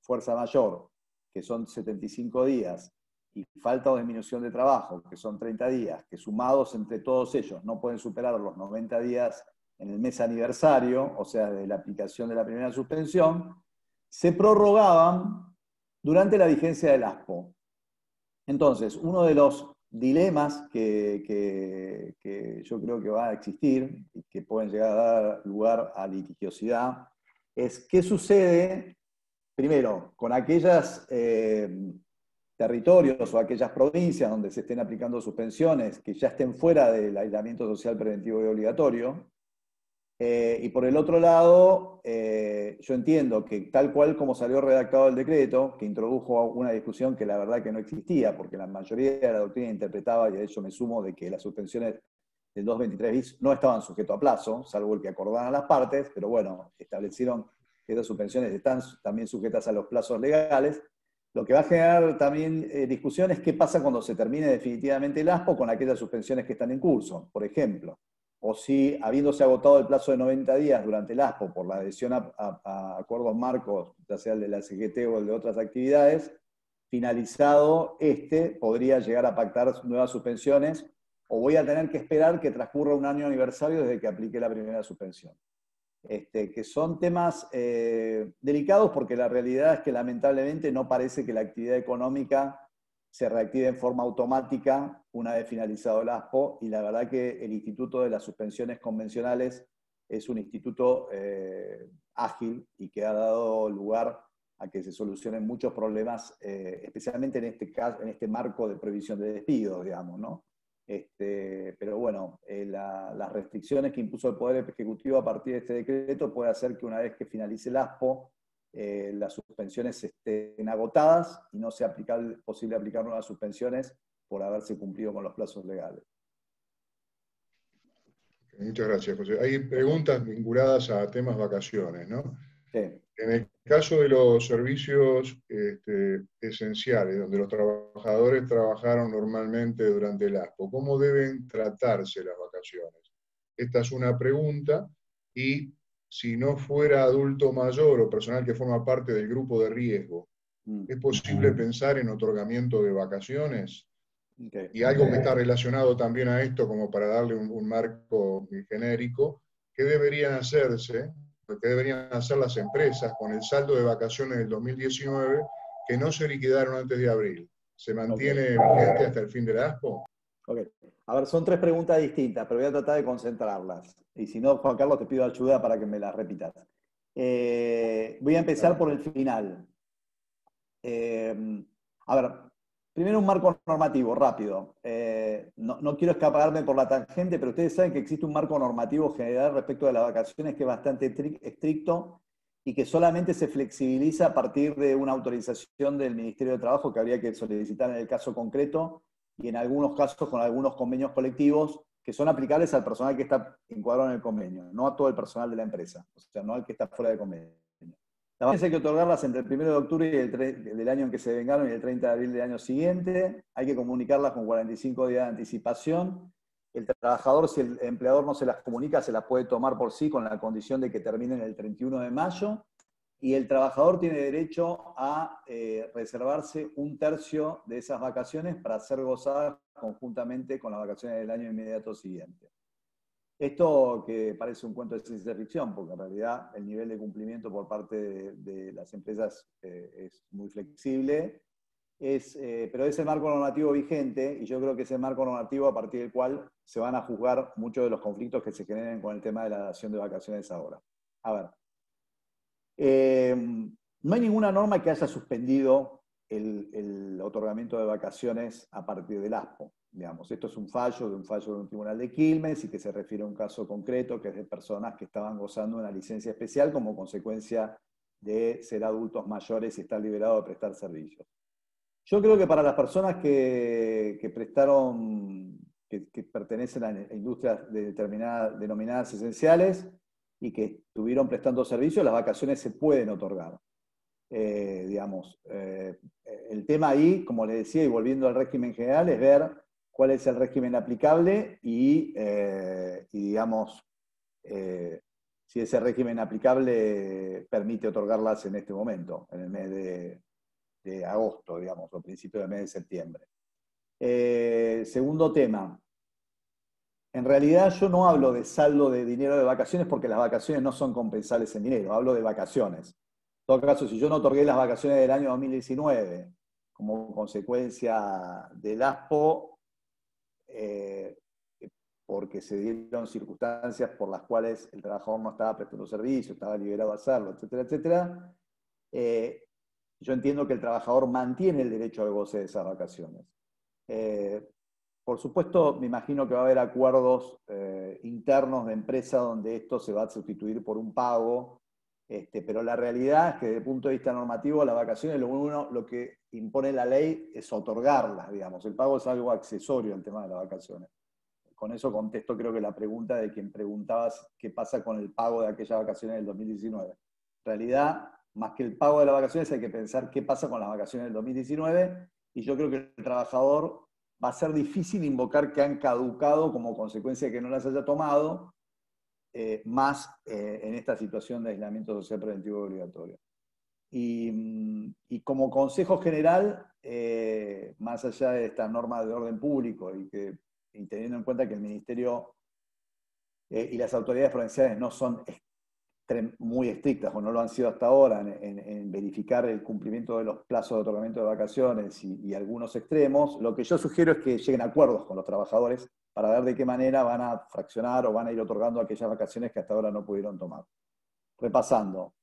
fuerza mayor, que son 75 días, y falta o disminución de trabajo, que son 30 días, que sumados entre todos ellos no pueden superar los 90 días en el mes aniversario, o sea, de la aplicación de la primera suspensión, se prorrogaban durante la vigencia del ASPO. Entonces, uno de los dilemas que yo creo que va a existir y que pueden llegar a dar lugar a litigiosidad es qué sucede, primero, con aquellos territorios o aquellas provincias donde se estén aplicando suspensiones que ya estén fuera del aislamiento social preventivo y obligatorio. Y por el otro lado, yo entiendo que tal cual como salió redactado el decreto, que introdujo una discusión que la verdad que no existía, porque la mayoría de la doctrina interpretaba, y de hecho me sumo, de que las suspensiones del 223 bis no estaban sujetos a plazo, salvo el que acordaran las partes, pero bueno, establecieron que esas suspensiones están también sujetas a los plazos legales. Lo que va a generar también discusión es qué pasa cuando se termine definitivamente el ASPO con aquellas suspensiones que están en curso, por ejemplo. O si, habiéndose agotado el plazo de 90 días durante el ASPO por la adhesión a acuerdos marcos, ya sea el de la CGT o el de otras actividades, finalizado podría llegar a pactar nuevas suspensiones, o voy a tener que esperar que transcurra un año aniversario desde que aplique la primera suspensión. Que son temas delicados porque la realidad es que lamentablemente no parece que la actividad económica se reactive en forma automática una vez finalizado el ASPO, y la verdad que el Instituto de las Suspensiones Convencionales es un instituto ágil y que ha dado lugar a que se solucionen muchos problemas, especialmente en este caso, en este marco de prohibición de despidos, digamos, ¿no? Pero bueno, las restricciones que impuso el Poder Ejecutivo a partir de este decreto puede hacer que una vez que finalice el ASPO, las suspensiones estén agotadas y no sea posible aplicar nuevas suspensiones por haberse cumplido con los plazos legales. Muchas gracias, José. Hay preguntas vinculadas a temas vacaciones, ¿no? Sí. En el caso de los servicios esenciales, donde los trabajadores trabajaron normalmente durante el ASPO, ¿cómo deben tratarse las vacaciones? Esta es una pregunta, y si no fuera adulto mayor o personal que forma parte del grupo de riesgo, ¿es posible pensar en otorgamiento de vacaciones? Okay. Y algo que está relacionado también a esto, como para darle un marco genérico, ¿qué deberían hacerse? ¿Qué deberían hacer las empresas con el saldo de vacaciones del 2019 que no se liquidaron antes de abril? ¿Se mantiene vigente hasta el fin del ASPO? Okay. A ver, son tres preguntas distintas, pero voy a tratar de concentrarlas. Y si no, Juan Carlos, te pido ayuda para que me las repitas. Voy a empezar por el final. A ver, primero un marco normativo, rápido. No quiero escaparme por la tangente, pero ustedes saben que existe un marco normativo general respecto de las vacaciones que es bastante estricto y que solamente se flexibiliza a partir de una autorización del Ministerio de Trabajo que habría que solicitar en el caso concreto, y en algunos casos con algunos convenios colectivos que son aplicables al personal que está encuadrado en el convenio, no a todo el personal de la empresa, o sea, no al que está fuera de convenio. Las vacaciones hay que otorgarlas entre el 1 de octubre del año en que se vengaron y el 30 de abril del año siguiente. Hay que comunicarlas con 45 días de anticipación. El trabajador, si el empleador no se las comunica, se las puede tomar por sí con la condición de que terminen el 31 de mayo. Y el trabajador tiene derecho a reservarse un tercio de esas vacaciones para ser gozadas conjuntamente con las vacaciones del año inmediato siguiente. Esto que parece un cuento de ciencia ficción, porque en realidad el nivel de cumplimiento por parte de las empresas es muy flexible, pero es el marco normativo vigente, y yo creo que es el marco normativo a partir del cual se van a juzgar muchos de los conflictos que se generen con el tema de la dación de vacaciones ahora. A ver, no hay ninguna norma que haya suspendido el otorgamiento de vacaciones a partir del ASPO. Digamos, esto es un fallo de un tribunal de Quilmes y que se refiere a un caso concreto que es de personas que estaban gozando de una licencia especial como consecuencia de ser adultos mayores y estar liberados de prestar servicios. Yo creo que para las personas que pertenecen a industrias denominadas esenciales y que estuvieron prestando servicios, las vacaciones se pueden otorgar. El tema ahí, como les decía, y volviendo al régimen general, es ver cuál es el régimen aplicable y si ese régimen aplicable permite otorgarlas en este momento, en el mes de agosto, digamos, o principio del mes de septiembre. Segundo tema. En realidad yo no hablo de saldo de dinero de vacaciones porque las vacaciones no son compensables en dinero, hablo de vacaciones. En todo caso, si yo no otorgué las vacaciones del año 2019 como consecuencia del ASPO, porque se dieron circunstancias por las cuales el trabajador no estaba prestando servicio, estaba liberado a hacerlo, etcétera, etcétera, yo entiendo que el trabajador mantiene el derecho al goce de esas vacaciones. Por supuesto, me imagino que va a haber acuerdos internos de empresa donde esto se va a sustituir por un pago, pero la realidad es que desde el punto de vista normativo, las vacaciones, lo que impone la ley es otorgarlas, digamos. El pago es algo accesorio al tema de las vacaciones. Con eso contesto, creo que la pregunta de quien preguntabas qué pasa con el pago de aquellas vacaciones del 2019. En realidad, más que el pago de las vacaciones, hay que pensar qué pasa con las vacaciones del 2019, y yo creo que el trabajador va a ser difícil invocar que han caducado como consecuencia de que no las haya tomado, más en esta situación de aislamiento social preventivo obligatorio. Y como consejo general, más allá de esta norma de orden público y teniendo en cuenta que el Ministerio y las autoridades provinciales no son muy estrictas o no lo han sido hasta ahora en verificar el cumplimiento de los plazos de otorgamiento de vacaciones y algunos extremos, lo que yo sugiero es que lleguen a acuerdos con los trabajadores para ver de qué manera van a fraccionar o van a ir otorgando aquellas vacaciones que hasta ahora no pudieron tomar. Repasando,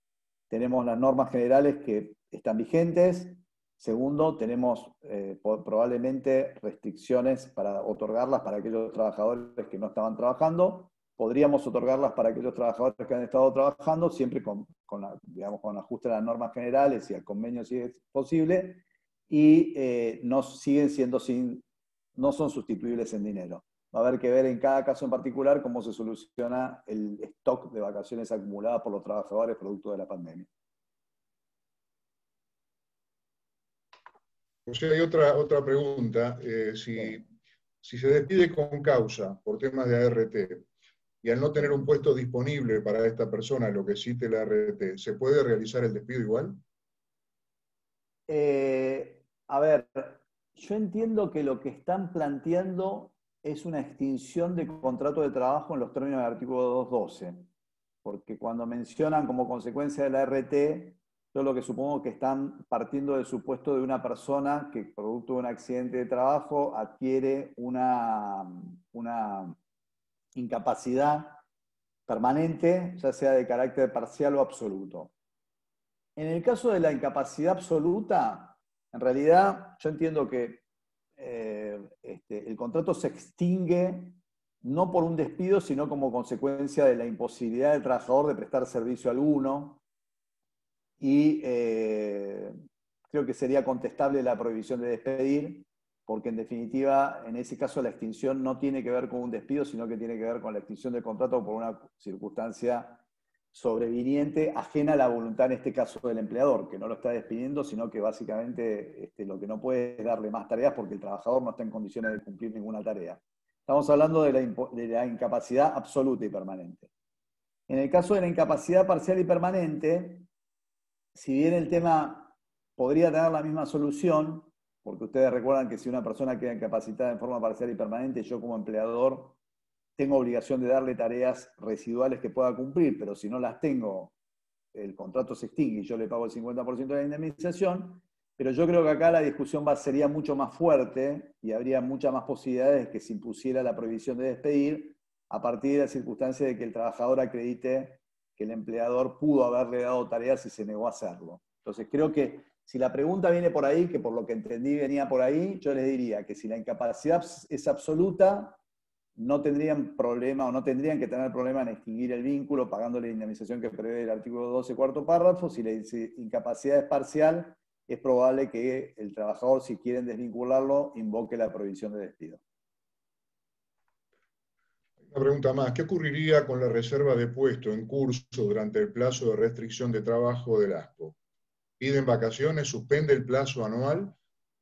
tenemos las normas generales que están vigentes. Segundo, tenemos probablemente restricciones para otorgarlas para aquellos trabajadores que no estaban trabajando. Podríamos otorgarlas para aquellos trabajadores que han estado trabajando, siempre con ajuste a las normas generales y al convenio si es posible, y no son sustituibles en dinero. Va a haber que ver en cada caso en particular cómo se soluciona el stock de vacaciones acumuladas por los trabajadores producto de la pandemia. O sea, hay otra pregunta. Si se despide con causa por temas de ART y al no tener un puesto disponible para esta persona, lo que cite la ART, ¿se puede realizar el despido igual? A ver, yo entiendo que lo que están planteando es una extinción de contrato de trabajo en los términos del artículo 212, porque cuando mencionan como consecuencia de la RT, yo lo que supongo que están partiendo del supuesto de una persona que producto de un accidente de trabajo adquiere una incapacidad permanente, ya sea de carácter parcial o absoluto. En el caso de la incapacidad absoluta, en realidad yo entiendo que el contrato se extingue no por un despido, sino como consecuencia de la imposibilidad del trabajador de prestar servicio alguno. Y creo que sería contestable la prohibición de despedir, porque en definitiva, en ese caso, la extinción no tiene que ver con un despido, sino que tiene que ver con la extinción del contrato por una circunstancia sobreviniente, ajena a la voluntad, en este caso, del empleador, que no lo está despidiendo, sino que básicamente lo que no puede es darle más tareas porque el trabajador no está en condiciones de cumplir ninguna tarea. Estamos hablando de la incapacidad absoluta y permanente. En el caso de la incapacidad parcial y permanente, si bien el tema podría tener la misma solución, porque ustedes recuerdan que si una persona queda incapacitada en forma parcial y permanente, yo como empleador tengo obligación de darle tareas residuales que pueda cumplir, pero si no las tengo, el contrato se extingue y yo le pago el 50% de la indemnización, pero yo creo que acá la discusión sería mucho más fuerte y habría muchas más posibilidades de que se impusiera la prohibición de despedir a partir de la circunstancia de que el trabajador acredite que el empleador pudo haberle dado tareas y se negó a hacerlo. Entonces creo que si la pregunta viene por ahí, que por lo que entendí venía por ahí, yo les diría que si la incapacidad es absoluta, no tendrían problema o no tendrían que tener problema en extinguir el vínculo pagándole la indemnización que prevé el artículo 12, cuarto párrafo. Si la incapacidad es parcial, es probable que el trabajador, si quieren desvincularlo, invoque la prohibición de despido. Una pregunta más. ¿Qué ocurriría con la reserva de puesto en curso durante el plazo de restricción de trabajo del ASPO? Piden vacaciones, suspende el plazo anual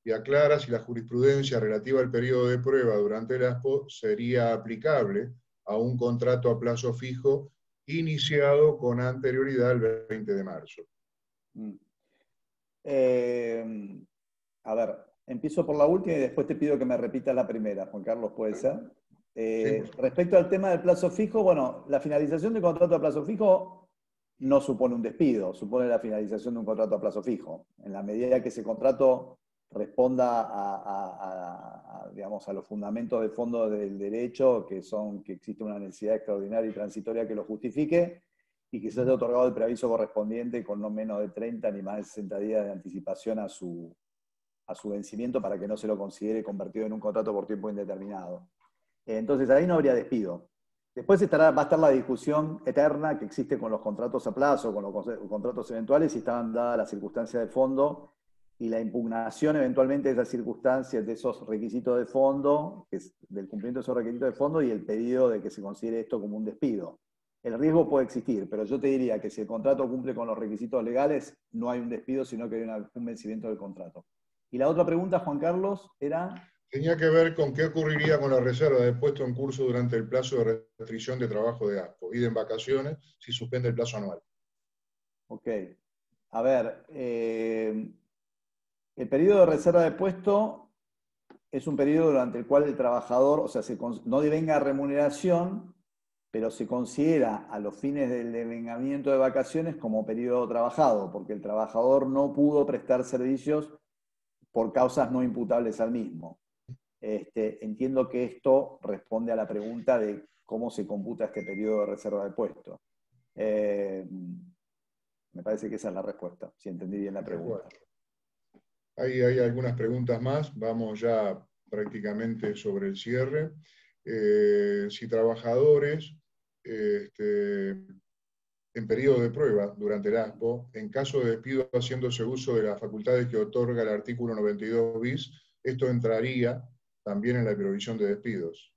y aclara si la jurisprudencia relativa al periodo de prueba durante el ASPO sería aplicable a un contrato a plazo fijo iniciado con anterioridad al 20 de marzo. A ver, empiezo por la última y después te pido que me repitas la primera, Juan Carlos, ¿puede ser? Sí, Respecto al tema del plazo fijo, bueno, la finalización del contrato a plazo fijo no supone un despido, supone la finalización de un contrato a plazo fijo. En la medida que ese contrato responda digamos, a los fundamentos de fondo del derecho, que son que existe una necesidad extraordinaria y transitoria que lo justifique, y que se haya otorgado el preaviso correspondiente con no menos de 30 ni más de 60 días de anticipación a su vencimiento para que no se lo considere convertido en un contrato por tiempo indeterminado. Entonces ahí no habría despido. Después va a estar la discusión eterna que existe con los contratos a plazo, con los contratos eventuales, si estaban dadas las circunstancias de fondo y la impugnación eventualmente de esas circunstancias, de esos requisitos de fondo, del cumplimiento de esos requisitos de fondo y el pedido de que se considere esto como un despido. El riesgo puede existir, pero yo te diría que si el contrato cumple con los requisitos legales, no hay un despido, sino que hay un vencimiento del contrato. Y la otra pregunta, Juan Carlos, era... tenía que ver con qué ocurriría con la reserva de puesto en curso durante el plazo de restricción de trabajo de ASPO y de en vacaciones si suspende el plazo anual. Ok. A ver, el periodo de reserva de puesto es un periodo durante el cual el trabajador, o sea, no devenga remuneración, pero se considera a los fines del devengamiento de vacaciones como periodo trabajado, porque el trabajador no pudo prestar servicios por causas no imputables al mismo. Entiendo que esto responde a la pregunta de cómo se computa este periodo de reserva de puesto. Me parece que esa es la respuesta, si entendí bien la pregunta. Hay algunas preguntas más, vamos ya prácticamente sobre el cierre. Si trabajadores en periodo de prueba durante el ASPO, en caso de despido haciéndose uso de las facultades que otorga el artículo 92 bis, esto entraría también en la provisión de despidos.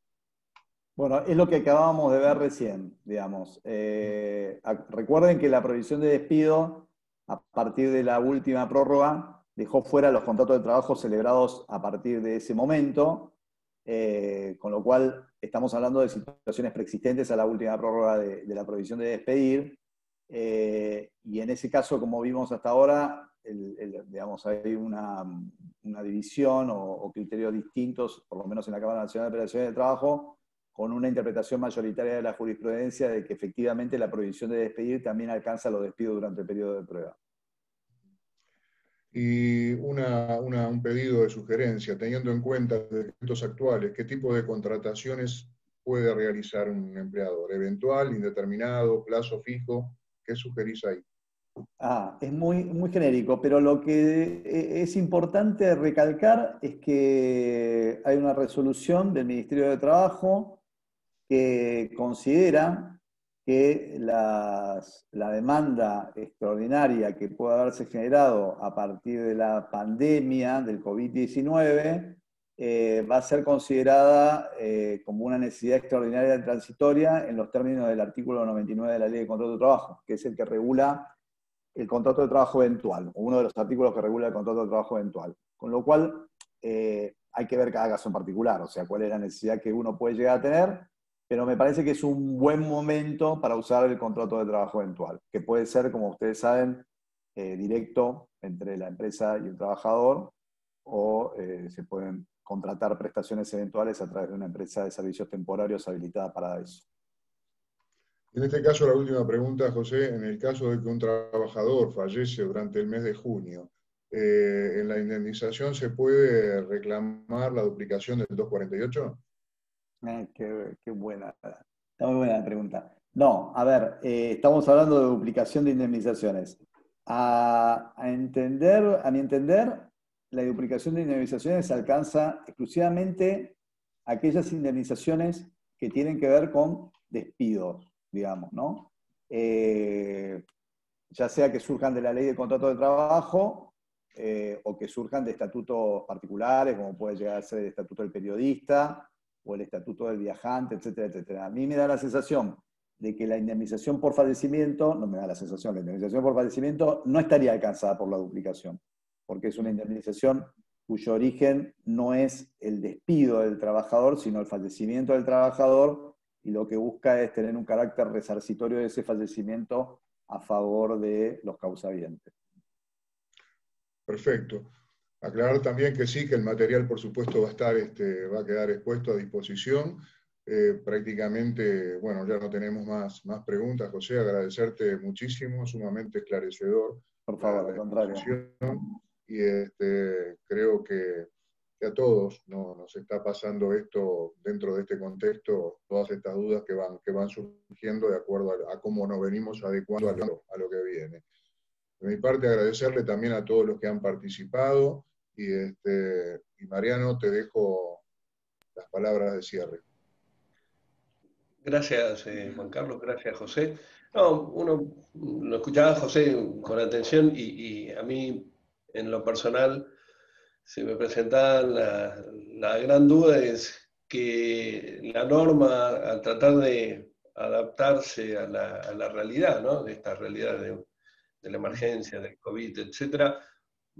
Bueno, es lo que acabábamos de ver recién, digamos. Recuerden que la provisión de despido, a partir de la última prórroga, dejó fuera los contratos de trabajo celebrados a partir de ese momento, con lo cual estamos hablando de situaciones preexistentes a la última prórroga de la provisión de despedir, y en ese caso, como vimos hasta ahora, digamos, hay una división o criterios distintos, por lo menos en la Cámara Nacional de Operaciones de Trabajo, con una interpretación mayoritaria de la jurisprudencia de que efectivamente la prohibición de despedir también alcanza los despidos durante el periodo de prueba. Y un pedido de sugerencia, teniendo en cuenta los decretos actuales, ¿qué tipo de contrataciones puede realizar un empleador? ¿Eventual, indeterminado, plazo fijo? ¿Qué sugerís ahí? Es muy, muy genérico, pero lo que es importante recalcar es que hay una resolución del Ministerio de Trabajo que considera que la demanda extraordinaria que puede haberse generado a partir de la pandemia del COVID-19 va a ser considerada como una necesidad extraordinaria transitoria en los términos del artículo 99 de la Ley de Contrato de Trabajo, que es el que regula el contrato de trabajo eventual, o uno de los artículos que regula el contrato de trabajo eventual. Con lo cual, hay que ver cada caso en particular, o sea, cuál es la necesidad que uno puede llegar a tener, pero me parece que es un buen momento para usar el contrato de trabajo eventual, que puede ser, como ustedes saben, directo entre la empresa y el trabajador, o se pueden contratar prestaciones eventuales a través de una empresa de servicios temporarios habilitada para eso. En este caso, la última pregunta, José, en el caso de que un trabajador fallece durante el mes de junio, ¿en la indemnización se puede reclamar la duplicación del 248? Qué buena, está muy buena la pregunta. No, a ver, estamos hablando de duplicación de indemnizaciones. A mi entender, la duplicación de indemnizaciones alcanza exclusivamente aquellas indemnizaciones que tienen que ver con despidos, digamos, ¿no? Ya sea que surjan de la ley de contrato de trabajo o que surjan de estatutos particulares, como puede llegar a ser el estatuto del periodista o el estatuto del viajante, etcétera, etcétera. A mí me da la sensación de que la indemnización por fallecimiento, no me da la sensación, la indemnización por fallecimiento no estaría alcanzada por la duplicación, porque es una indemnización cuyo origen no es el despido del trabajador, sino el fallecimiento del trabajador, y lo que busca es tener un carácter resarcitorio de ese fallecimiento a favor de los causavientes. Perfecto. Aclarar también que sí, que el material, por supuesto, va a estar, va a quedar expuesto a disposición. Prácticamente, bueno, ya no tenemos más preguntas, José, agradecerte muchísimo, sumamente esclarecedor Por favor, la al contrario. exposición, y creo que a todos nos está pasando esto dentro de este contexto, todas estas dudas que van surgiendo de acuerdo a cómo nos venimos adecuando a lo que viene. De mi parte, agradecerle también a todos los que han participado, y Mariano, te dejo las palabras de cierre. Gracias, Juan Carlos, gracias, José. No, uno lo escuchaba a José con atención y a mí, en lo personal, se me presentaba la gran duda es que la norma, al tratar de adaptarse a la realidad, ¿no? De esta realidad de la emergencia, del COVID, etcétera,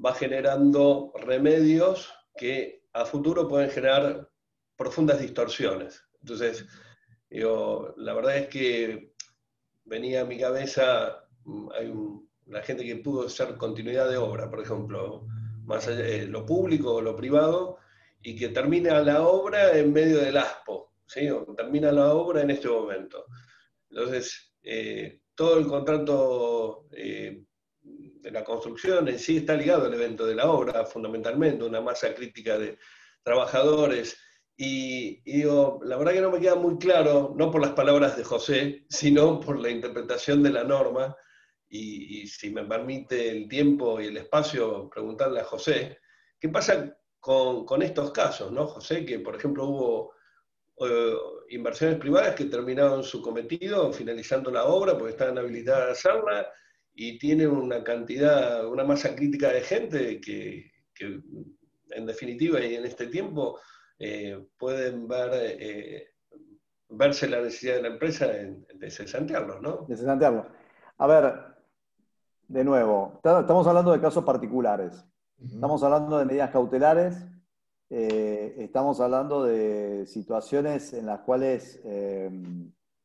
va generando remedios que a futuro pueden generar profundas distorsiones. Entonces, la verdad es que venía a mi cabeza, la gente que pudo hacer continuidad de obra, por ejemplo, más allá, lo público o lo privado, y que termina la obra en medio del ASPO, ¿sí? O termina la obra en este momento. Entonces, todo el contrato de la construcción en sí está ligado al evento de la obra, fundamentalmente, una masa crítica de trabajadores. Y digo, la verdad que no me queda muy claro, no por las palabras de José, sino por la interpretación de la norma, y si me permite el tiempo y el espacio, preguntarle a José, ¿qué pasa con estos casos, ¿no, José? Que, por ejemplo, hubo inversiones privadas que terminaron su cometido finalizando la obra porque estaban habilitadas a hacerla, y tienen una cantidad, una masa crítica de gente que en definitiva y en este tiempo pueden verse la necesidad de la empresa de cesantearlos, ¿no? De cesantearlo. A ver, de nuevo, estamos hablando de casos particulares. Estamos hablando de medidas cautelares. Estamos hablando de situaciones en las cuales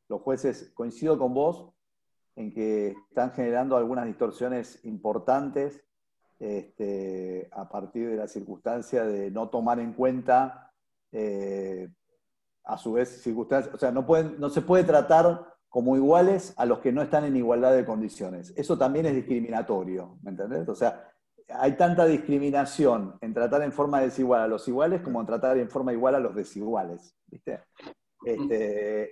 los jueces, coincido con vos, en que están generando algunas distorsiones importantes a partir de la circunstancia de no tomar en cuenta, a su vez, circunstancias, o sea, no se puede tratar como iguales a los que no están en igualdad de condiciones. Eso también es discriminatorio, ¿me entendés? O sea, hay tanta discriminación en tratar en forma desigual a los iguales como en tratar en forma igual a los desiguales, ¿viste?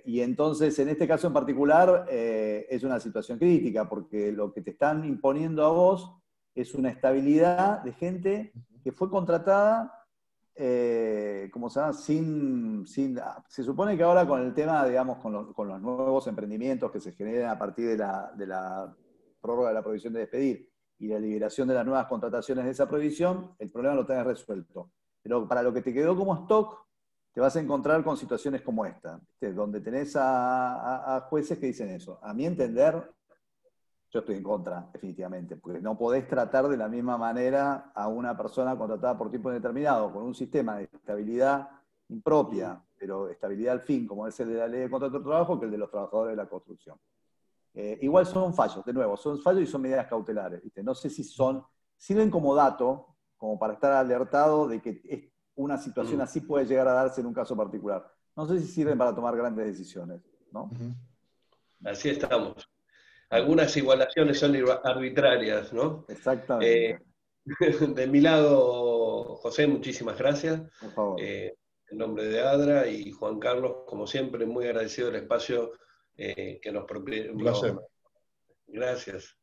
Y entonces, en este caso en particular, es una situación crítica, porque lo que te están imponiendo a vos es una estabilidad de gente que fue contratada, ¿cómo se llama? Se supone que ahora con el tema, digamos, con los nuevos emprendimientos que se generan a partir de la prórroga de la prohibición de despedir y la liberación de las nuevas contrataciones de esa prohibición, el problema lo tenés resuelto. Pero para lo que te quedó como stock, te vas a encontrar con situaciones como esta, ¿viste? Donde tenés a jueces que dicen eso. A mi entender, yo estoy en contra, definitivamente, porque no podés tratar de la misma manera a una persona contratada por tiempo indeterminado, con un sistema de estabilidad impropia, pero estabilidad al fin, como es el de la ley de contrato de trabajo, que el de los trabajadores de la construcción. Igual son fallos, de nuevo, son fallos y son medidas cautelares, ¿viste? No sé si sirven como dato, como para estar alertado de que una situación así puede llegar a darse en un caso particular. No sé si sirven para tomar grandes decisiones, ¿no? Así estamos. Algunas igualaciones son arbitrarias, ¿no? Exactamente. De mi lado, José, muchísimas gracias. Por favor. En nombre de ADRA y Juan Carlos, como siempre, muy agradecido del espacio que nos propició. Un placer. Gracias.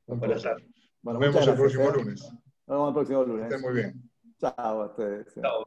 Buenas tardes. Bueno, nos vemos el próximo lunes. Nos vemos el próximo lunes. Que estén muy bien. Chao a ustedes. Chao.